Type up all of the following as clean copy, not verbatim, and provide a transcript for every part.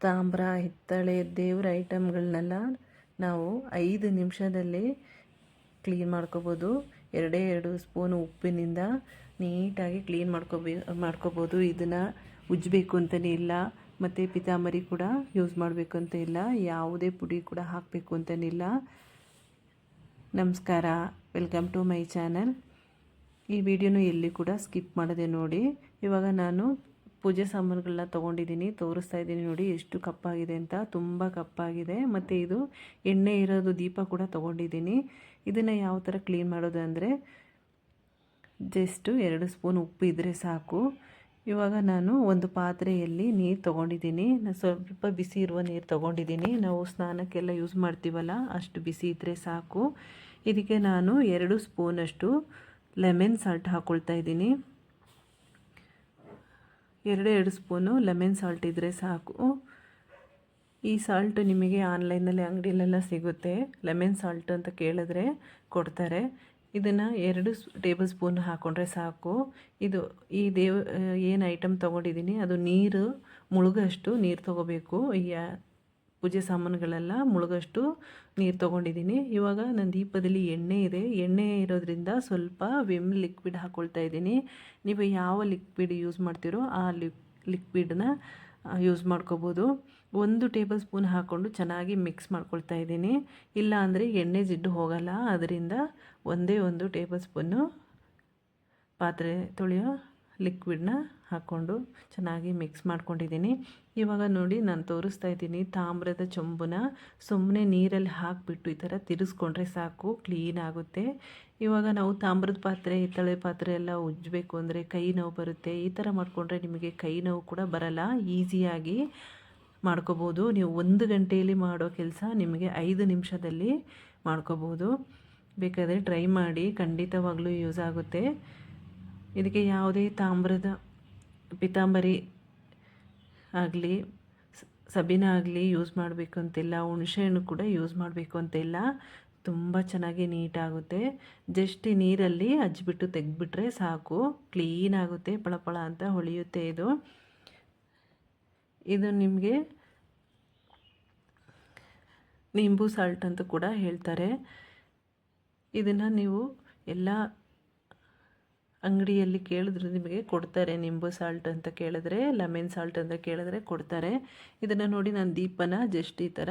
ತಾಮ್ರ ಹಿತ್ತಾಳೆ ದೇವ್ರ ಐಟಮ್ಗಳನ್ನೆಲ್ಲ ನಾವು 5 ನಿಮಿಷದಲ್ಲಿ ಕ್ಲೀನ್ ಮಾಡ್ಕೋಬೋದು. 2 ಸ್ಪೂನು ಉಪ್ಪಿನಿಂದ ನೀಟಾಗಿ ಕ್ಲೀನ್ ಮಾಡ್ಕೋಬೋದು. ಇದನ್ನು ಉಜ್ಜಬೇಕು ಅಂತಲೇ ಇಲ್ಲ, ಮತ್ತು ಪಿತಾಂಬರಿ ಕೂಡ ಯೂಸ್ ಮಾಡಬೇಕು ಅಂತ ಇಲ್ಲ, ಯಾವುದೇ ಪುಡಿ ಕೂಡ ಹಾಕಬೇಕು ಅಂತನಿಲ್ಲ. ನಮಸ್ಕಾರ, ವೆಲ್ಕಮ್ ಟು ಮೈ ಚಾನಲ್. ಈ ವಿಡಿಯೋನು ಎಲ್ಲಿ ಕೂಡ ಸ್ಕಿಪ್ ಮಾಡದೆ ನೋಡಿ. ಇವಾಗ ನಾನು ಪೂಜೆ ಸಾಮಾನುಗಳನ್ನ ತೊಗೊಂಡಿದ್ದೀನಿ, ತೋರಿಸ್ತಾ ಇದ್ದೀನಿ ನೋಡಿ ಎಷ್ಟು ಕಪ್ಪಾಗಿದೆ ಅಂತ. ತುಂಬ ಕಪ್ಪಾಗಿದೆ. ಮತ್ತು ಇದು ಎಣ್ಣೆ ಇರೋದು ದೀಪ ಕೂಡ ತೊಗೊಂಡಿದ್ದೀನಿ. ಇದನ್ನು ಯಾವ ಥರ ಕ್ಲೀನ್ ಮಾಡೋದು ಅಂದರೆ, ಜಸ್ಟು 2 ಸ್ಪೂನ್ ಉಪ್ಪು ಇದ್ದರೆ ಸಾಕು. ಇವಾಗ ನಾನು ಒಂದು ಪಾತ್ರೆಯಲ್ಲಿ ನೀರು ತೊಗೊಂಡಿದ್ದೀನಿ. ಸ್ವಲ್ಪ ಬಿಸಿ ಇರುವ ನೀರು ತೊಗೊಂಡಿದ್ದೀನಿ. ನಾವು ಸ್ನಾನಕ್ಕೆಲ್ಲ ಯೂಸ್ ಮಾಡ್ತೀವಲ್ಲ, ಅಷ್ಟು ಬಿಸಿ ಇದ್ದರೆ ಸಾಕು. ಇದಕ್ಕೆ ನಾನು 2 ಸ್ಪೂನಷ್ಟು ಲೆಮನ್ ಸಾಲ್ಟ್ ಹಾಕ್ಕೊಳ್ತಾ ಇದ್ದೀನಿ. 2 ಸ್ಪೂನು ಲೆಮನ್ ಸಾಲ್ಟ್ ಇದ್ದರೆ ಸಾಕು. ಈ ಸಾಲ್ಟ್ ನಿಮಗೆ ಆನ್ಲೈನಲ್ಲಿ ಅಂಗಡಿಯಲ್ಲೆಲ್ಲ ಸಿಗುತ್ತೆ. ಲೆಮನ್ ಸಾಲ್ಟ್ ಅಂತ ಕೇಳಿದ್ರೆ ಕೊಡ್ತಾರೆ. ಇದನ್ನು 2 ಟೇಬಲ್ ಸ್ಪೂನ್ ಹಾಕ್ಕೊಂಡ್ರೆ ಸಾಕು. ಇದು ಏನು ಐಟಮ್ ತೊಗೊಂಡಿದ್ದೀನಿ ಅದು ನೀರು ಮುಳುಗಷ್ಟು ನೀರು ತೊಗೋಬೇಕು. ಈ ಪೂಜೆ ಸಾಮಾನುಗಳೆಲ್ಲ ಮುಳುಗಷ್ಟು ನೀರು ತೊಗೊಂಡಿದ್ದೀನಿ. ಇವಾಗ ನನ್ನ ದೀಪದಲ್ಲಿ ಎಣ್ಣೆ ಇದೆ. ಎಣ್ಣೆ ಇರೋದ್ರಿಂದ ಸ್ವಲ್ಪ ವಿಮ್ ಲಿಕ್ವಿಡ್ ಹಾಕ್ಕೊಳ್ತಾ ಇದ್ದೀನಿ. ನೀವು ಯಾವ ಲಿಕ್ವಿಡ್ ಯೂಸ್ ಮಾಡ್ತೀರೋ ಆ ಲಿಕ್ವಿಡನ್ನ ಯೂಸ್ ಮಾಡ್ಕೋಬೋದು. 1 ಟೇಬಲ್ ಸ್ಪೂನ್ ಹಾಕ್ಕೊಂಡು ಚೆನ್ನಾಗಿ ಮಿಕ್ಸ್ ಮಾಡ್ಕೊಳ್ತಾ ಇದ್ದೀನಿ. ಇಲ್ಲ ಅಂದರೆ ಎಣ್ಣೆ ಜಿಡ್ಡು ಹೋಗಲ್ಲ. ಅದರಿಂದ ಒಂದೇ 1 ಟೇಬಲ್ ಸ್ಪೂನು ಪಾತ್ರೆ ತೊಳೆಯೋ ಲಿಕ್ವಿಡನ್ನ ಹಾಕ್ಕೊಂಡು ಚೆನ್ನಾಗಿ ಮಿಕ್ಸ್ ಮಾಡ್ಕೊಂಡಿದ್ದೀನಿ. ಇವಾಗ ನೋಡಿ ನಾನು ತೋರಿಸ್ತಾ ಇದ್ದೀನಿ, ತಾಮ್ರದ ಚೊಂಬನ್ನ ಸುಮ್ಮನೆ ನೀರಲ್ಲಿ ಹಾಕಿಬಿಟ್ಟು ಈ ಥರ ತಿರ್ಸ್ಕೊಂಡ್ರೆ ಸಾಕು, ಕ್ಲೀನ್ ಆಗುತ್ತೆ. ಇವಾಗ ನಾವು ತಾಮ್ರದ ಪಾತ್ರೆ ಹಿತ್ತಾಳೆ ಪಾತ್ರೆ ಎಲ್ಲ ಉಜ್ಜಬೇಕು ಅಂದರೆ ಕೈ ನೋವು ಬರುತ್ತೆ. ಈ ಥರ ಮಾಡಿಕೊಂಡ್ರೆ ನಿಮಗೆ ಕೈ ನೋವು ಕೂಡ ಬರಲ್ಲ. ಈಸಿಯಾಗಿ ಮಾಡ್ಕೋಬೋದು. ನೀವು 1 ಗಂಟೆಯಲ್ಲಿ ಮಾಡೋ ಕೆಲಸ ನಿಮಗೆ 5 ನಿಮಿಷದಲ್ಲಿ ಮಾಡ್ಕೋಬೋದು. ಬೇಕಾದರೆ ಟ್ರೈ ಮಾಡಿ, ಖಂಡಿತವಾಗ್ಲೂ ಯೂಸ್ ಆಗುತ್ತೆ. ಇದಕ್ಕೆ ಯಾವುದೇ ತಾಮ್ರದ ಪಿತಾಂಬರಿ ಆಗಲಿ ಸಬೀನ ಆಗಲಿ ಯೂಸ್ ಮಾಡಬೇಕು ಅಂತಿಲ್ಲ. ಹುಣಸೆಹಣ್ಣು ಕೂಡ ಯೂಸ್ ಮಾಡಬೇಕು ಅಂತಿಲ್ಲ. ತುಂಬ ಚೆನ್ನಾಗಿ ನೀಟಾಗುತ್ತೆ. ಜಸ್ಟ್ ನೀರಲ್ಲಿ ಹಚ್ಬಿಟ್ಟು ತೆಗೆದ್ಬಿಟ್ರೆ ಸಾಕು, ಕ್ಲೀನ್ ಆಗುತ್ತೆ. ಪಳಪಳ ಅಂತ ಹೊಳೆಯುತ್ತೆ. ಇದು ನಿಮಗೆ ನಿಂಬು ಸಾಲ್ಟ್ ಅಂತ ಕೂಡ ಹೇಳ್ತಾರೆ. ಇದನ್ನು ನೀವು ಎಲ್ಲ ಅಂಗಡಿಯಲ್ಲಿ ಕೇಳಿದ್ರೆ ನಿಮಗೆ ಕೊಡ್ತಾರೆ. ನಿಂಬು ಸಾಲ್ಟ್ ಅಂತ ಕೇಳಿದ್ರೆ, ಲೆಮನ್ ಸಾಲ್ಟ್ ಅಂತ ಕೇಳಿದ್ರೆ ಕೊಡ್ತಾರೆ. ಇದನ್ನು ನೋಡಿ ನಾನು ದೀಪನ ಜಸ್ಟ್ ಈ ಥರ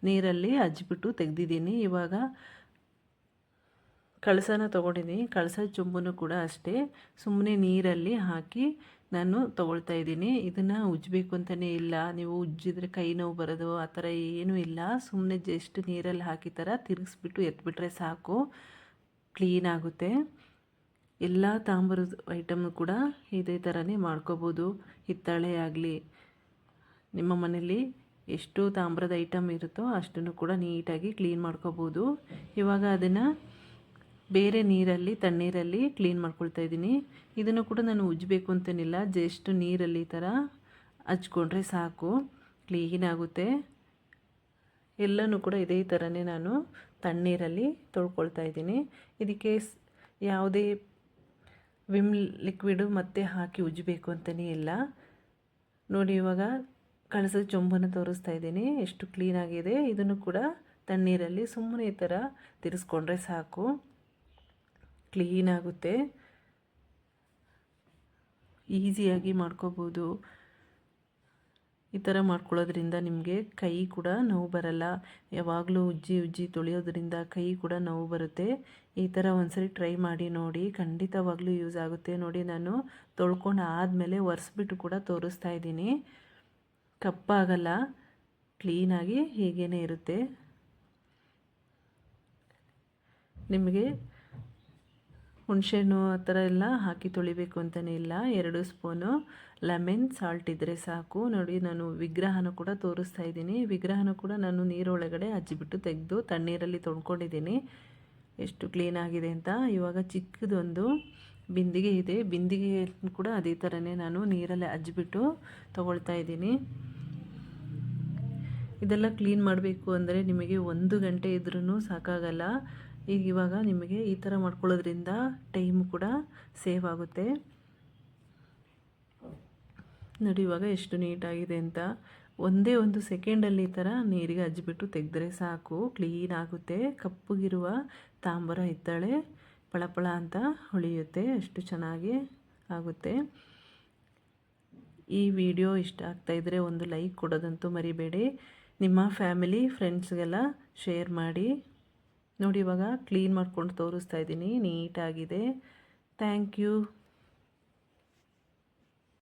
ನೀರಲ್ಲಿ ಹಚ್ಬಿಟ್ಟು ತೆಗೆದಿದ್ದೀನಿ. ಇವಾಗ ಕಳಸನ ತೊಗೊಂಡಿದ್ದೀನಿ. ಕಳಸ ಚೊಂಬನ್ನು ಕೂಡ ಅಷ್ಟೇ ಸುಮ್ಮನೆ ನೀರಲ್ಲಿ ಹಾಕಿ ನಾನು ತೊಗೊಳ್ತಾ ಇದ್ದೀನಿ. ಇದನ್ನು ಉಜ್ಜಬೇಕು ಅಂತಲೇ ಇಲ್ಲ. ನೀವು ಉಜ್ಜಿದ್ರೆ ಕೈ ನೋವು ಬರೋದು ಆ ಥರ ಏನೂ ಇಲ್ಲ. ಸುಮ್ಮನೆ ಜಸ್ಟ್ ನೀರಲ್ಲಿ ಹಾಕಿ ಥರ ತಿರುಗಿಸ್ಬಿಟ್ಟು ಎತ್ಬಿಟ್ರೆ ಸಾಕು, ಕ್ಲೀನ್ ಆಗುತ್ತೆ. ಎಲ್ಲ ತಾಮ್ರದ ಐಟಮ್ ಕೂಡ ಇದೇ ಥರನೇ ಮಾಡ್ಕೋಬೋದು. ಹಿತ್ತಾಳೆ ಆಗಲಿ, ನಿಮ್ಮ ಮನೇಲಿ ಎಷ್ಟು ತಾಮ್ರದ ಐಟಮ್ ಇರುತ್ತೋ ಅಷ್ಟನ್ನು ಕೂಡ ನೀಟಾಗಿ ಕ್ಲೀನ್ ಮಾಡ್ಕೋಬೋದು. ಇವಾಗ ಅದನ್ನು ಬೇರೆ ನೀರಲ್ಲಿ, ತಣ್ಣೀರಲ್ಲಿ ಕ್ಲೀನ್ ಮಾಡ್ಕೊಳ್ತಾ ಇದ್ದೀನಿ. ಇದನ್ನು ಕೂಡ ನಾನು ಉಜ್ಜಬೇಕು ಅಂತನಿಲ್ಲ, ಜಸ್ಟ್ ನೀರಲ್ಲಿ ಈ ಥರ ಹಚ್ಕೊಂಡ್ರೆ ಸಾಕು, ಕ್ಲೀನ್ ಆಗುತ್ತೆ. ಎಲ್ಲನೂ ಕೂಡ ಇದೇ ಥರನೇ ನಾನು ತಣ್ಣೀರಲ್ಲಿ ತೊಳ್ಕೊಳ್ತಾ ಇದ್ದೀನಿ. ಇದಕ್ಕೆ ಯಾವುದೇ ವಿಮ್ ಲಿಕ್ವಿಡು ಮತ್ತೆ ಹಾಕಿ ಉಜ್ಜಬೇಕು ಅಂತಲೇ ಇಲ್ಲ. ನೋಡಿ ಇವಾಗ ಕಳಸದ ಚೊಂಬನ್ನು ತೋರಿಸ್ತಾ ಇದ್ದೀನಿ, ಎಷ್ಟು ಕ್ಲೀನಾಗಿದೆ. ಇದನ್ನು ಕೂಡ ತಣ್ಣೀರಲ್ಲಿ ಸುಮ್ಮನೆ ಈ ಥರ ತಿರ್ಸ್ಕೊಂಡ್ರೆ ಸಾಕು, ಕ್ಲೀನಾಗುತ್ತೆ. ಈಸಿಯಾಗಿ ಮಾಡ್ಕೋಬೋದು. ಈ ಥರ ಮಾಡ್ಕೊಳ್ಳೋದ್ರಿಂದ ನಿಮಗೆ ಕೈ ಕೂಡ ನೋವು ಬರಲ್ಲ. ಯಾವಾಗಲೂ ಉಜ್ಜಿ ತೊಳೆಯೋದ್ರಿಂದ ಕೈ ಕೂಡ ನೋವು ಬರುತ್ತೆ. ಈ ಥರ ಒಂದ್ಸರಿ ಟ್ರೈ ಮಾಡಿ ನೋಡಿ, ಖಂಡಿತವಾಗ್ಲೂ ಯೂಸ್ ಆಗುತ್ತೆ. ನೋಡಿ ನಾನು ತೊಳ್ಕೊಂಡು ಆದಮೇಲೆ ಒರೆಸ್ಬಿಟ್ಟು ಕೂಡ ತೋರಿಸ್ತಾ ಇದ್ದೀನಿ. ಕಪ್ಪಾಗಲ್ಲ, ಕ್ಲೀನಾಗಿ ಹೀಗೇ ಇರುತ್ತೆ. ನಿಮಗೆ ಹುಣಸೆಹಣ್ಣು ಆ ಥರ ಎಲ್ಲ ಹಾಕಿ ತೊಳಿಬೇಕು ಅಂತಲೇ ಇಲ್ಲ. 2 ಸ್ಪೂನು ಲೆಮನ್ ಸಾಲ್ಟ್ ಇದ್ದರೆ ಸಾಕು. ನೋಡಿ ನಾನು ವಿಗ್ರಹನ ಕೂಡ ತೋರಿಸ್ತಾ ಇದ್ದೀನಿ. ವಿಗ್ರಹನ ಕೂಡ ನಾನು ನೀರೊಳಗಡೆ ಹಚ್ಚಿಬಿಟ್ಟು ತೆಗೆದು ತಣ್ಣೀರಲ್ಲಿ ತೊಳ್ಕೊಂಡಿದ್ದೀನಿ, ಎಷ್ಟು ಕ್ಲೀನಾಗಿದೆ ಅಂತ. ಇವಾಗ ಚಿಕ್ಕದೊಂದು ಬಿಂದಿಗೆ ಇದೆ. ಬಿಂದಿಗೆ ಕೂಡ ಅದೇ ಥರನೇ ನಾನು ನೀರಲ್ಲಿ ಹಚ್ಚಿಬಿಟ್ಟು ತೊಗೊಳ್ತಾ ಇದ್ದೀನಿ. ಇದೆಲ್ಲ ಕ್ಲೀನ್ ಮಾಡಬೇಕು ಅಂದರೆ ನಿಮಗೆ 1 ಗಂಟೆ ಇದ್ರೂ ಸಾಕಾಗಲ್ಲ. ಇವಾಗ ನಿಮಗೆ ಈ ಥರ ಮಾಡ್ಕೊಳ್ಳೋದ್ರಿಂದ ಟೈಮ್ ಕೂಡ ಸೇವ್ ಆಗುತ್ತೆ. ನೋಡಿ ಇವಾಗ ಎಷ್ಟು ನೀಟಾಗಿದೆ ಅಂತ. ಒಂದೇ ಒಂದು ಸೆಕೆಂಡಲ್ಲಿ ಈ ಥರ ನೀರಿಗೆ ಹಚ್ಬಿಟ್ಟು ತೆಗೆದ್ರೆ ಸಾಕು, ಕ್ಲೀನ್ ಆಗುತ್ತೆ. ಕಪ್ಪಗಿರುವ ತಾಂಬೂರ ಹಿತ್ತಾಳೆ ಪಳಪಳ ಅಂತ ಹೊಳೆಯುತ್ತೆ, ಅಷ್ಟು ಚೆನ್ನಾಗಿ ಆಗುತ್ತೆ. ಈ ವಿಡಿಯೋ ಇಷ್ಟ ಆಗ್ತಾಯಿದ್ರೆ ಒಂದು ಲೈಕ್ ಕೊಡೋದಂತೂ ಮರಿಬೇಡಿ. ನಿಮ್ಮ ಫ್ಯಾಮಿಲಿ ಫ್ರೆಂಡ್ಸ್ಗೆಲ್ಲ ಶೇರ್ ಮಾಡಿ. ನೋಡಿ ಇವಾಗ ಕ್ಲೀನ್ ಮಾಡ್ಕೊಂಡು ತೋರಿಸ್ತಾ ಇದ್ದೀನಿ, ನೀಟಾಗಿದೆ. Thank you.